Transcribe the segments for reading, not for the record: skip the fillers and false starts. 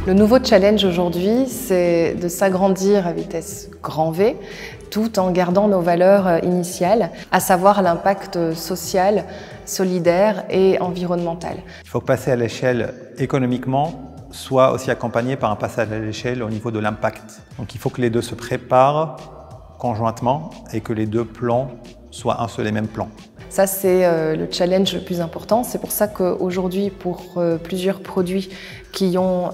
Le nouveau challenge aujourd'hui, c'est de s'agrandir à vitesse grand V, tout en gardant nos valeurs initiales, à savoir l'impact social, solidaire et environnemental. Il faut passer à l'échelle économiquement, soit aussi accompagné par un passage à l'échelle au niveau de l'impact. Donc il faut que les deux se préparent conjointement et que les deux plans soient un seul et même plan. Ça, c'est le challenge le plus important. C'est pour ça qu'aujourd'hui, pour plusieurs produits qui ont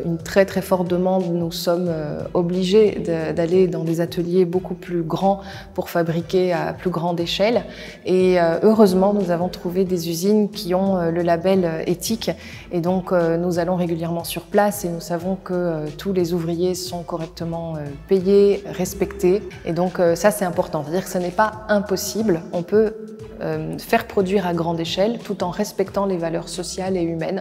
une très forte demande, nous sommes obligés d'aller dans des ateliers beaucoup plus grands pour fabriquer à plus grande échelle. Et heureusement, nous avons trouvé des usines qui ont le label éthique. Et donc, nous allons régulièrement sur place et nous savons que tous les ouvriers sont correctement payés, respectés. Et donc, ça, c'est important. C'est-à-dire que ce n'est pas impossible. On peut faire produire à grande échelle tout en respectant les valeurs sociales et humaines.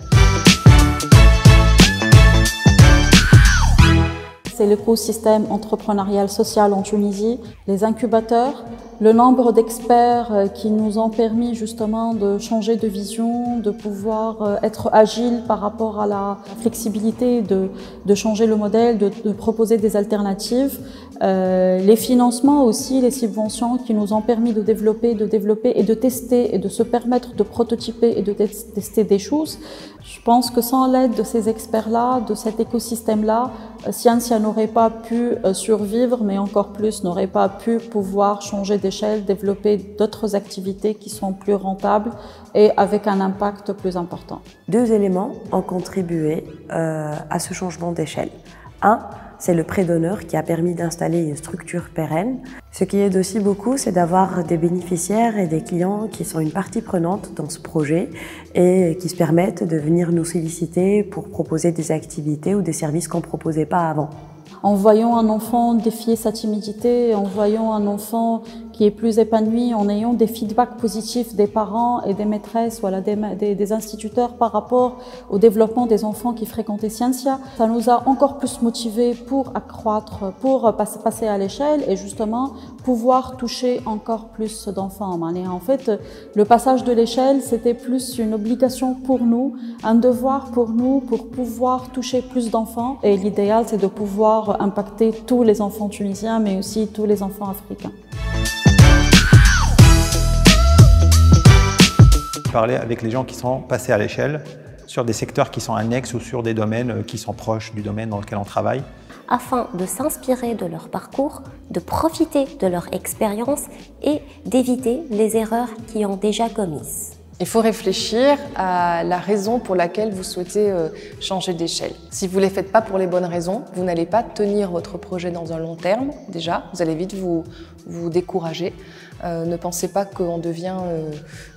C'est l'écosystème entrepreneurial social en Tunisie, les incubateurs, le nombre d'experts qui nous ont permis justement de changer de vision, de pouvoir être agile par rapport à la flexibilité, de changer le modèle, de proposer des alternatives. Les financements aussi, les subventions qui nous ont permis de développer et de tester et de se permettre de prototyper et de tester des choses. Je pense que sans l'aide de ces experts-là, de cet écosystème-là, Scientia n'aurait pas pu survivre, mais encore plus n'aurait pas pu pouvoir changer d'échelle, développer d'autres activités qui sont plus rentables et avec un impact plus important. Deux éléments ont contribué à ce changement d'échelle. Un, c'est le prêt d'honneur qui a permis d'installer une structure pérenne. Ce qui aide aussi beaucoup, c'est d'avoir des bénéficiaires et des clients qui sont une partie prenante dans ce projet et qui se permettent de venir nous solliciter pour proposer des activités ou des services qu'on ne proposait pas avant. En voyant un enfant défier sa timidité, en voyant un enfant qui est plus épanoui, en ayant des feedbacks positifs des parents et des maîtresses, voilà, des instituteurs par rapport au développement des enfants qui fréquentaient Scientia, ça nous a encore plus motivés pour accroître, pour passer à l'échelle et justement pouvoir toucher encore plus d'enfants. En fait, le passage de l'échelle, c'était plus une obligation pour nous, un devoir pour nous pour pouvoir toucher plus d'enfants. Et l'idéal, c'est de pouvoir impacter tous les enfants tunisiens, mais aussi tous les enfants africains. Parler avec les gens qui sont passés à l'échelle sur des secteurs qui sont annexes ou sur des domaines qui sont proches du domaine dans lequel on travaille. Afin de s'inspirer de leur parcours, de profiter de leur expérience et d'éviter les erreurs qu'ils ont déjà commises. Il faut réfléchir à la raison pour laquelle vous souhaitez changer d'échelle. Si vous ne les faites pas pour les bonnes raisons, vous n'allez pas tenir votre projet dans un long terme, déjà. Vous allez vite vous décourager. Ne pensez pas qu'on devient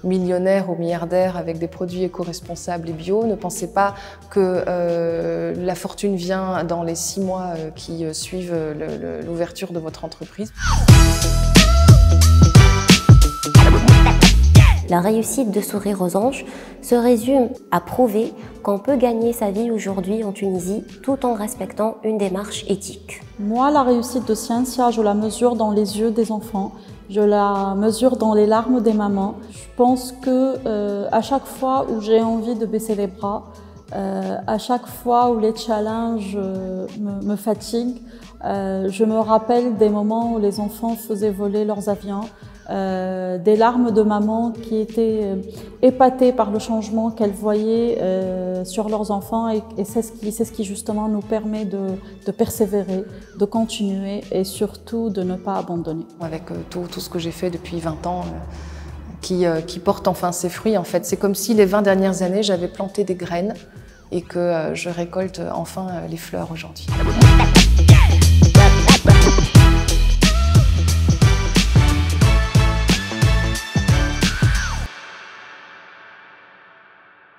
millionnaire ou milliardaire avec des produits éco-responsables et bio. Ne pensez pas que la fortune vient dans les 6 mois qui suivent l'ouverture de votre entreprise. La réussite de Sourire aux Anges se résume à prouver qu'on peut gagner sa vie aujourd'hui en Tunisie tout en respectant une démarche éthique. Moi, la réussite de Scientia, je la mesure dans les yeux des enfants, je la mesure dans les larmes des mamans. Je pense que à chaque fois où j'ai envie de baisser les bras, à chaque fois où les challenges me fatiguent, je me rappelle des moments où les enfants faisaient voler leurs avions, des larmes de maman qui étaient épatées par le changement qu'elles voyaient sur leurs enfants et c'est ce qui justement nous permet de persévérer, de continuer et surtout de ne pas abandonner. Avec tout ce que j'ai fait depuis 20 ans qui porte enfin ses fruits, en fait, c'est comme si les 20 dernières années j'avais planté des graines et que je récolte enfin les fleurs aujourd'hui.